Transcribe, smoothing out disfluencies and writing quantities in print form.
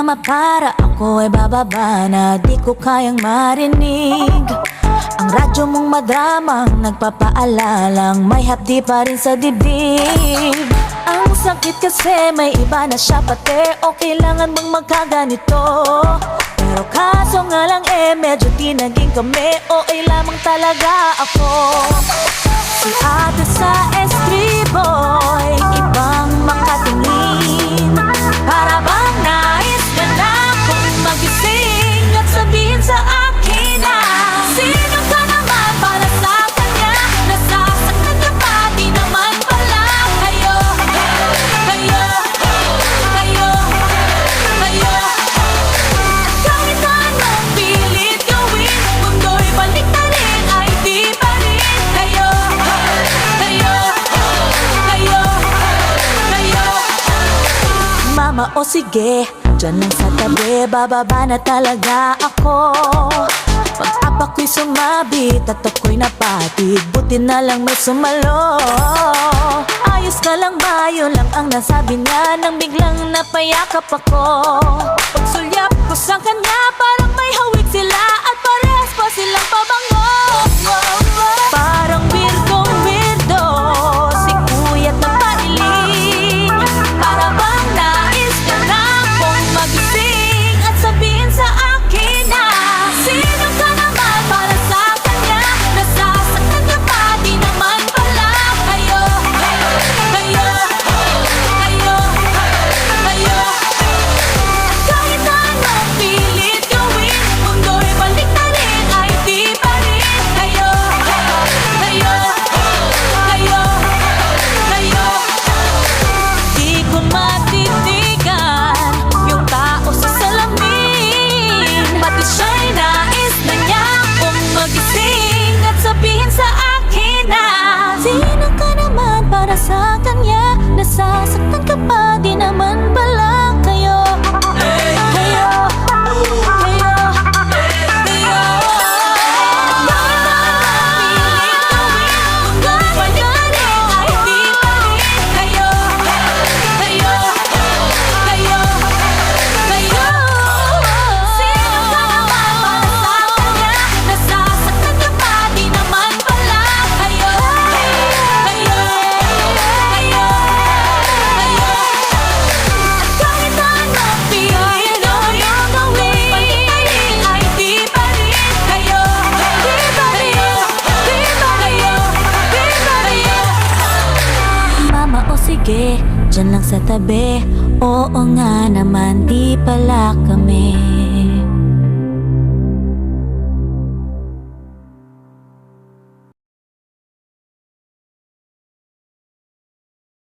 mama para ako ay bababa na di ko kayang marinig. Ang radyo mong madramang nagpapaalalang may hapdi pa rin sa dibdib. Ang sakit kasi may iba na siya pati o kailangan mong magkaganito. Pero kaso nga lang medyo di naging kami o lamang talaga ako. Si ate sa estribo'y ibang makatingin. Para bang nais ka na kung magising at sabihin sa akin na sino ka naman para sa kanya. Nasasaktan ka pa, di naman pala kayo. Kahit anong pilit gawin, mundo'y baliktarin ay di pa rin kayo. Mama, o sige, dyan lang sa tabi, bababa na talaga ako. Pag ako'y sumabit at ako'y napatid, buti na lang may sumalo. Ayos ka lang ba? Yun lang ang nasabi niya nang biglang napayakap ako. Pagsulyap ko sa kanya, parang may hawig sila at parehas pa silang pabango. Parang weirdo, si kuya't napailing. Para bang nais ka na kung magising at sabihin sa akin na sino ka naman para sa kanya. Nasasaktan ka pa, di naman pala kayo. Kahit anong pilit gawin, mundo'y baliktarin ay di pa rin kayo. Di ko matitigan yung tao sa salamin. Pati siya'y nais na niya kung magising at sabihin sa akin na sino ka naman para sa kanya. Nasasaktan ka pa, di naman pala kayo. Sige, dyan lang sa tabi. Oo nga naman, di pala kami.